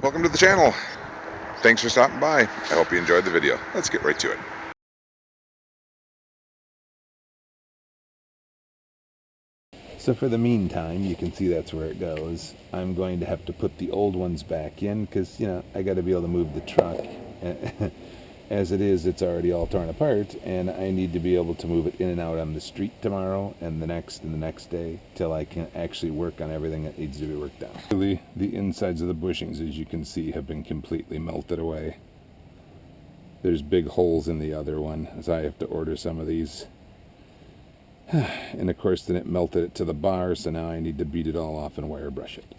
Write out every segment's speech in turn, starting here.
Welcome to the channel. Thanks for stopping by. I hope you enjoyed the video. Let's get right to it. So for the meantime, you can see that's where it goes. I'm going to have to put the old ones back in because, I got to be able to move the truck. As it is, it's already all torn apart, and I need to be able to move it in and out on the street tomorrow and the next day till I can actually work on everything that needs to be worked on. Really, the insides of the bushings, as you can see, have been completely melted away. There's big holes in the other one, so I have to order some of these. And of course then it melted it to the bar, so now I need to beat it all off and wire brush it.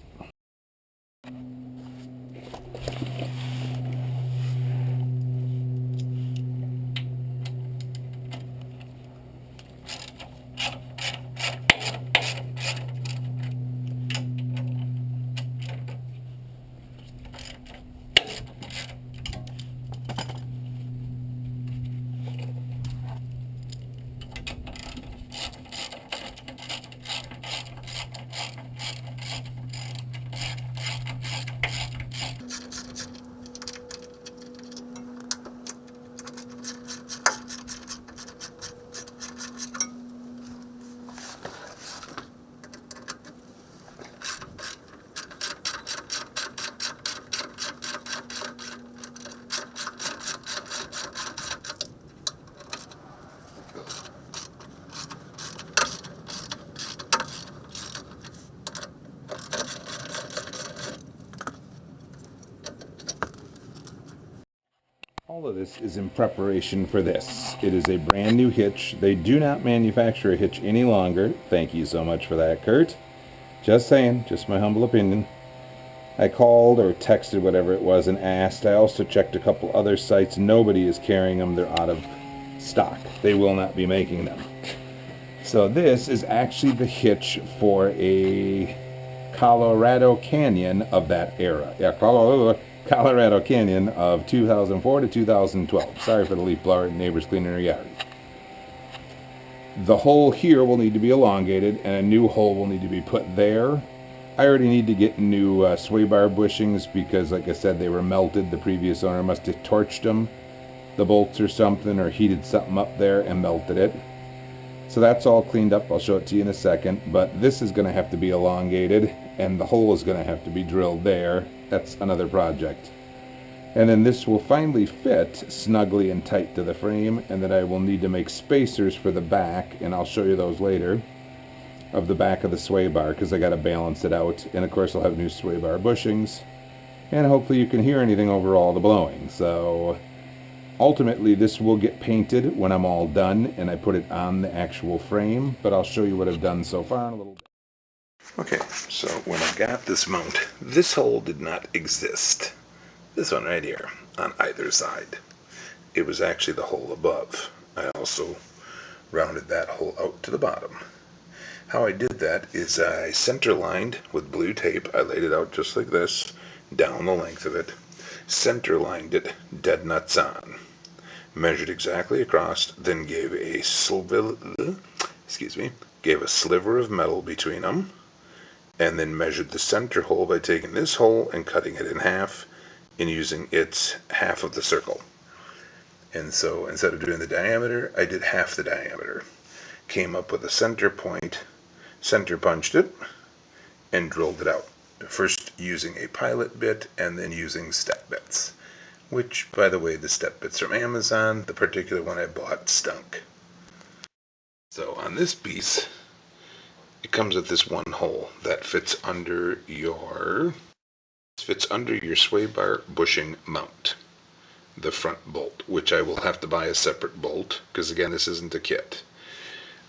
All of this is in preparation for this. It is a brand new hitch. They do not manufacture a hitch any longer. Thank you so much for that, Curt. Just saying, just my humble opinion. I called or texted, whatever it was, and asked. I also checked a couple other sites. Nobody is carrying them. They're out of stock. They will not be making them. So this is actually the hitch for a Colorado Canyon of that era. Yeah, Colorado Canyon of 2004 to 2012. Sorry for the leaf blower, neighbors cleaning their yard. The hole here will need to be elongated, and a new hole will need to be put there. I already need to get new sway bar bushings because, like I said, they were melted. The previous owner must have torched them, the bolts or something, or heated something up there and melted it. So that's all cleaned up. I'll show it to you in a second. But this is going to have to be elongated, and the hole is going to have to be drilled there. That's another project. And then this will finally fit snugly and tight to the frame, and then I will need to make spacers for the back, and I'll show you those later, of the back of the sway bar, because I got to balance it out. And of course I'll have new sway bar bushings, and hopefully you can hear anything over all the blowing. So ultimately this will get painted when I'm all done and I put it on the actual frame, but I'll show you what I've done so far in a little bit. Okay, so when I got this mount, this hole did not exist. This one right here, on either side. It was actually the hole above. I also rounded that hole out to the bottom. How I did that is I center lined with blue tape. I laid it out just like this, down the length of it. Center lined it dead nuts on. Measured exactly across, then gave a sliver of metal between them, and then measured the center hole by taking this hole and cutting it in half and using its half of the circle. And so instead of doing the diameter, I did half the diameter. Came up with a center point, center punched it, and drilled it out. First using a pilot bit and then using step bits. Which, by the way, the step bits from Amazon, the particular one I bought stunk. So on this piece, it comes with this one hole that fits under your sway bar bushing mount, the front bolt, which I will have to buy a separate bolt because again this isn't a kit.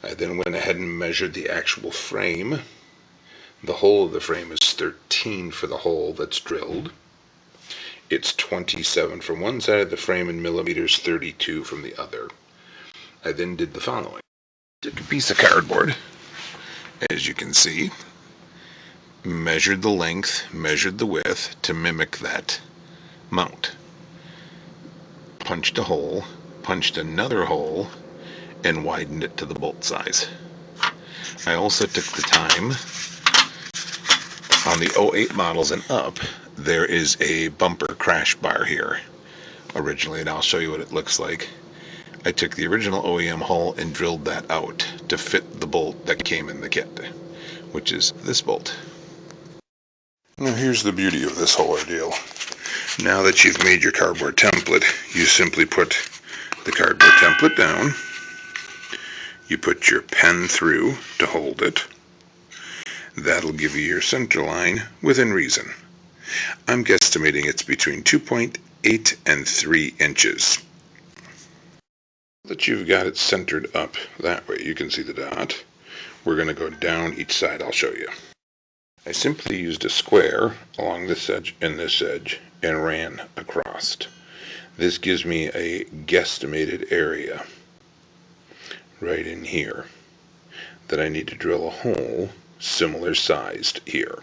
I then went ahead and measured the actual frame. The hole of the frame is 13 for the hole that's drilled. It's 27 from one side of the frame in millimeters, 32 from the other. I then did the following. Took a piece of cardboard, as you can see, measured the length, measured the width to mimic that mount. Punched a hole, punched another hole, and widened it to the bolt size. I also took the time on the 08 models and up, there is a bumper crash bar here originally, and I'll show you what it looks like. I took the original OEM hole and drilled that out to fit the bolt that came in the kit, which is this bolt. Now here's the beauty of this whole ordeal. Now that you've made your cardboard template, you simply put the cardboard template down, you put your pen through to hold it. That'll give you your center line within reason. I'm guesstimating it's between 2.8 and 3 inches. Now that you've got it centered up that way, you can see the dot. We're going to go down each side. I'll show you. I simply used a square along this edge and this edge and ran across. This gives me a guesstimated area right in here that I need to drill a hole similar sized here.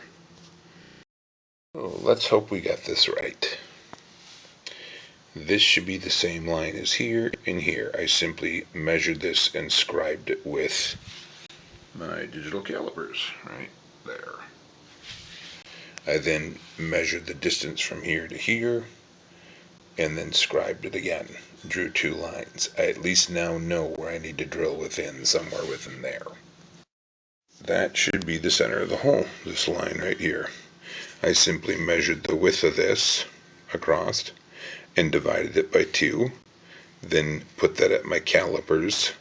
Oh, let's hope we got this right. This should be the same line as here and here. I simply measured this and scribed it with my digital calipers right there. I then measured the distance from here to here and then scribed it again. Drew 2 lines. I at least now know where I need to drill within, somewhere within there. That should be the center of the hole, this line right here. I simply measured the width of this across and divided it by 2, then put that at my calipers,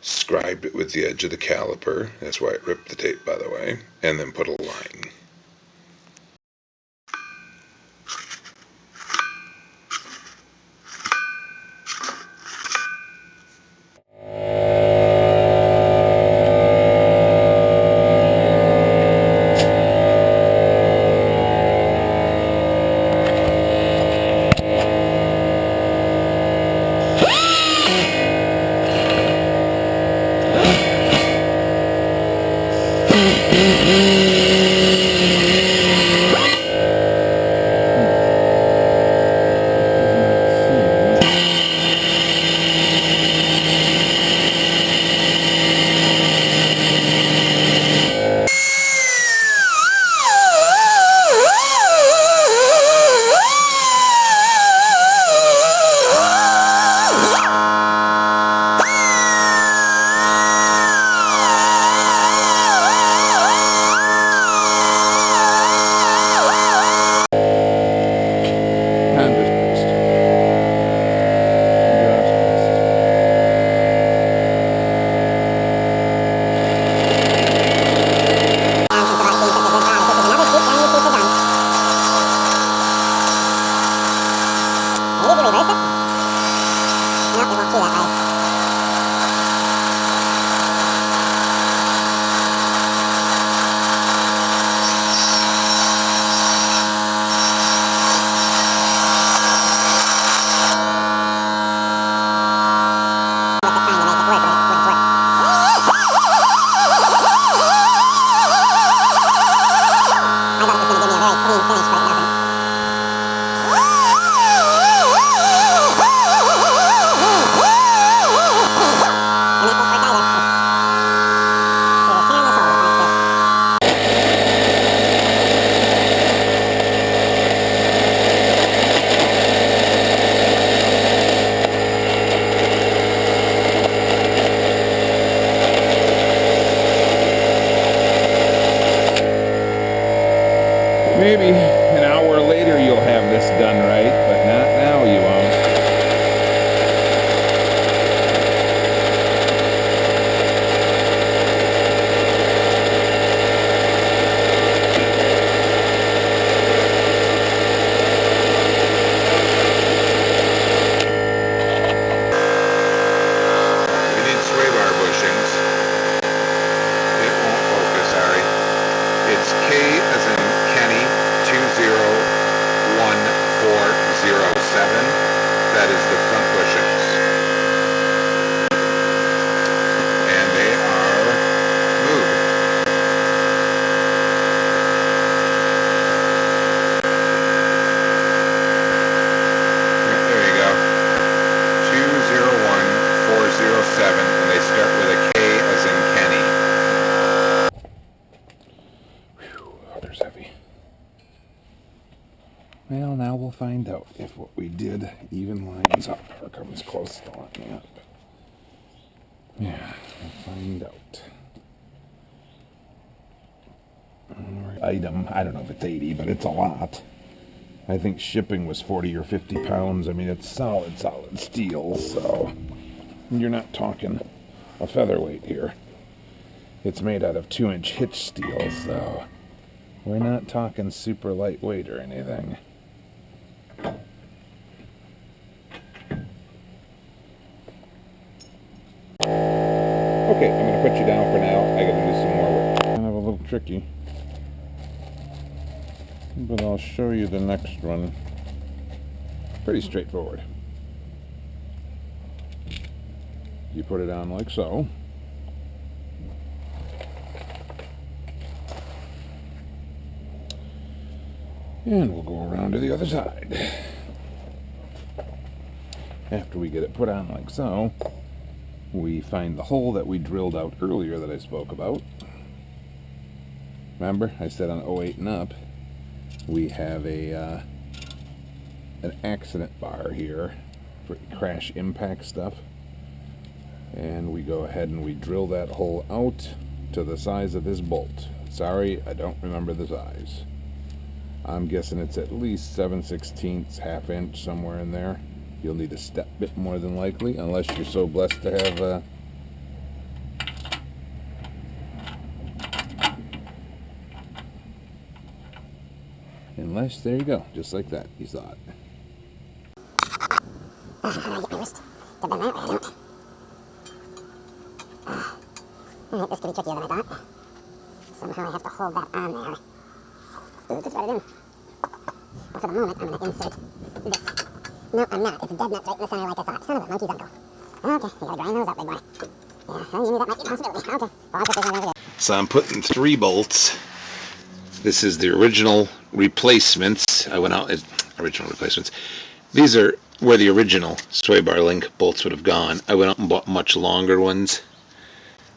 scribed it with the edge of the caliper, that's why it ripped the tape by the way, and then put a line. Well, now we'll find out if what we did even lines up or comes close to lining up. Yeah, we'll find out. Item, I don't know if it's 80, but it's a lot. I think shipping was 40 or 50 pounds. I mean, it's solid steel, so you're not talking a featherweight here. It's made out of 2-inch Hitch steel, so we're not talking super lightweight or anything. Okay, I'm going to put you down for now. I got to do some more work. Kind of a little tricky, but I'll show you the next one. Pretty straightforward. You put it on like so. And we'll go around to the other side. After we get it put on like so, we find the hole that we drilled out earlier that I spoke about. Remember, I said on 08 and up, we have an accident bar here for crash impact stuff. And we go ahead and we drill that hole out to the size of this bolt. Sorry, I don't remember the size. I'm guessing it's at least 7/16, ½ inch, somewhere in there. You'll need a step bit more than likely, unless you're so blessed to have unless, there you go, just like that, you saw it. I get my wrist to bend that way, I don't. Alright, this could be trickier than I thought. Somehow I have to hold that on there. Ooh, just right it in. Well, for the moment, I'm going to insert this. No, I'm not. It's dead nuts right in the center like I thought. Son of a monkey's uncle. Okay, you gotta grind those up, big boy. Yeah, well, you knew that might be a possibility. Okay, well, I'll put this one over there. So I'm putting 3 bolts. This is the original replacements. I went out as original replacements. These are where the original sway bar link bolts would have gone. I went out and bought much longer ones,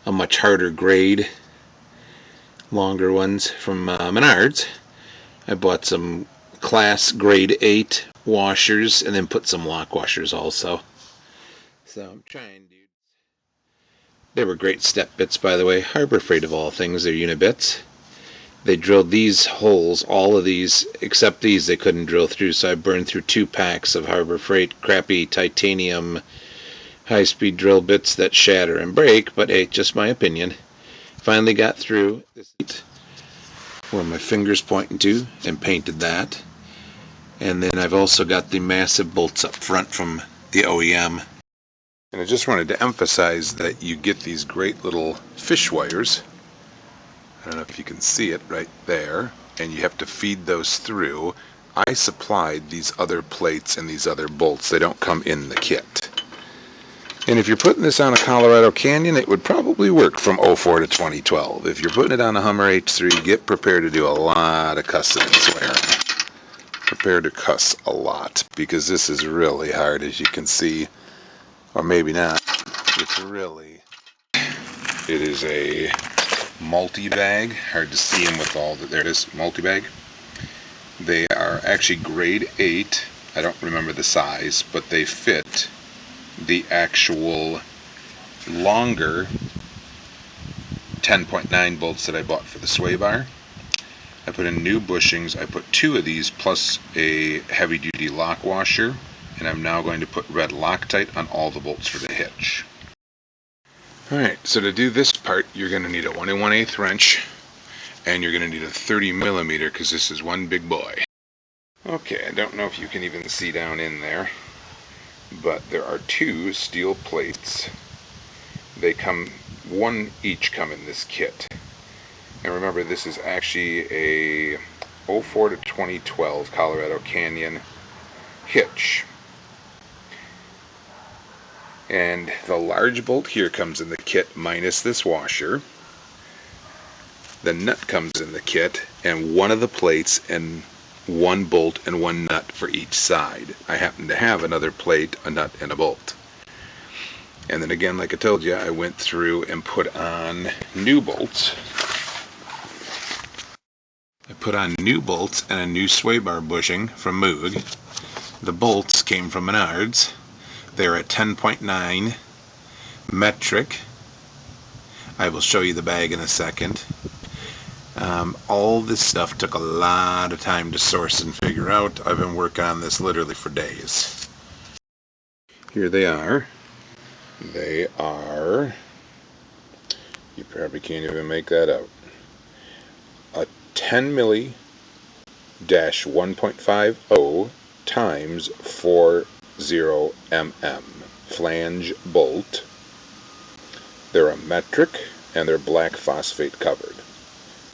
a much harder grade, longer ones from Menards. I bought some class grade 8 washers and then put some lock washers also. So I'm trying, dude. They were great step bits, by the way. Harbor Freight of all things, they're unibits. They drilled these holes, all of these, except these they couldn't drill through, so I burned through 2 packs of Harbor Freight crappy titanium high-speed drill bits that shatter and break, but hey, just my opinion. Finally got through this where my finger's pointing to and painted that. And then I've also got the massive bolts up front from the OEM. And I just wanted to emphasize that you get these great little fish wires. I don't know if you can see it right there, and you have to feed those through. I supplied these other plates and these other bolts. They don't come in the kit. And if you're putting this on a Colorado Canyon, it would probably work from 04 to 2012. If you're putting it on a Hummer H3, get prepared to do a lot of cussing and swearing. Prepare to cuss a lot, because this is really hard, as you can see. Or maybe not. It's really... It is a multi-bag. Hard to see them with all the... There it is, multi-bag. They are actually grade 8. I don't remember the size, but they fit the actual longer 10.9 bolts that I bought for the sway bar. I put in new bushings. I put 2 of these plus a heavy-duty lock washer, and I'm now going to put red Loctite on all the bolts for the hitch. Alright, so to do this part, you're going to need a 1 1/8 wrench, and you're going to need a 30mm, because this is one big boy. Okay, I don't know if you can even see down in there, but there are 2 steel plates. They come, 1 each come in this kit. And remember, this is actually a 04 to 2012 Colorado Canyon hitch. And the large bolt here comes in the kit minus this washer. The nut comes in the kit, and 1 of the plates and 1 bolt and 1 nut for each side. I happen to have another plate, a nut, and a bolt. And then again, like I told you, I went through and put on new bolts. I put on new bolts and a new sway bar bushing from Moog. The bolts came from Menards. They're at 10.9 metric. I will show you the bag in a second. All this stuff took a lot of time to source and figure out. I've been working on this literally for days. Here they are. They are, you probably can't even make that out, a 10 milli dash 1.50 times 40 mm flange bolt. They're a metric and they're black phosphate covered.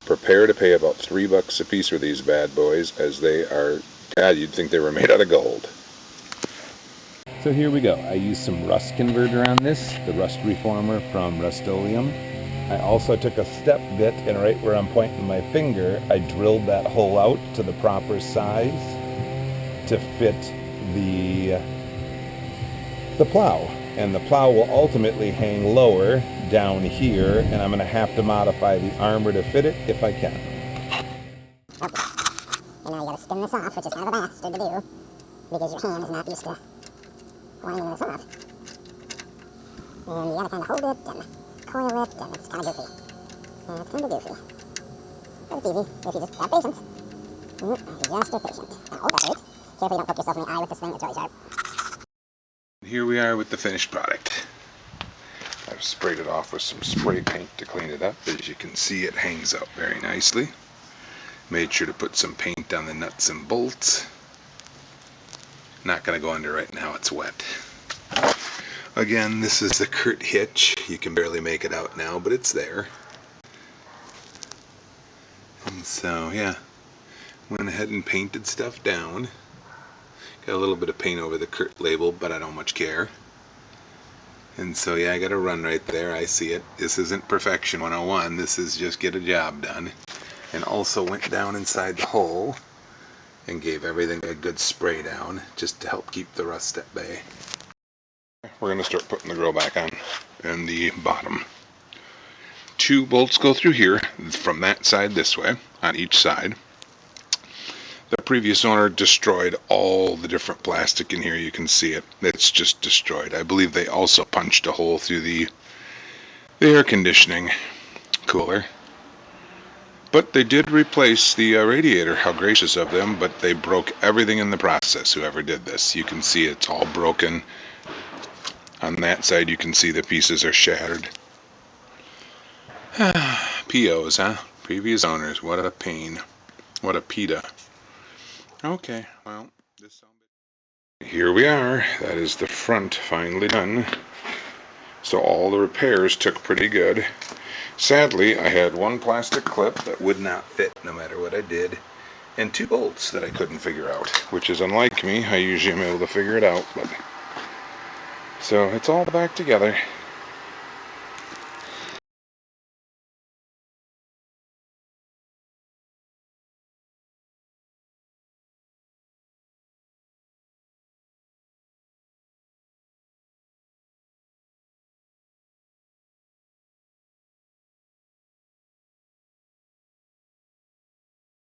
Prepare to pay about $3 a piece for these bad boys, as they are, God, you'd think they were made out of gold. So here we go. I used some rust converter on this, the rust reformer from Rust-Oleum. I also took a step bit, and right where I'm pointing my finger, I drilled that hole out to the proper size to fit the plow. And the plow will ultimately hang lower down here, and I'm going to have to modify the armor to fit it if I can. Okay. And now you gotta spin this off, which is kind of a bastard to do, because your hand is not used to winding this off. And you gotta kind of hold it and coil it, and it's kind of goofy. But it's easy if you just have patience. You just are patient. Now, oh, that's right. Careful you don't poke yourself in the eye with this thing, it's really sharp. Here we are with the finished product. I've sprayed it off with some spray paint to clean it up. As you can see, it hangs out very nicely. Made sure to put some paint on the nuts and bolts. Not going to go under right now, it's wet. Again, this is the Curt hitch. You can barely make it out now, but it's there. And so, yeah, went ahead and painted stuff down. Got a little bit of paint over the Curt label, but I don't much care. And so, yeah, I got a run right there. I see it. This isn't perfection 101. This is just get a job done. And also went down inside the hole and gave everything a good spray down just to help keep the rust at bay. We're going to start putting the grill back on in the bottom. 2 bolts go through here from that side this way on each side. The previous owner destroyed all the different plastic in here. You can see it. It's just destroyed. I believe they also punched a hole through the air conditioning cooler. But they did replace the radiator. How gracious of them. But they broke everything in the process, whoever did this. You can see it's all broken. On that side you can see the pieces are shattered. POs, huh? Previous owners. What a pain. What a PETA. Okay, well, here we are. That is the front finally done. So all the repairs took pretty good. Sadly, I had 1 plastic clip that would not fit no matter what I did, and 2 bolts that I couldn't figure out, which is unlike me. I usually am able to figure it out, but so it's all back together.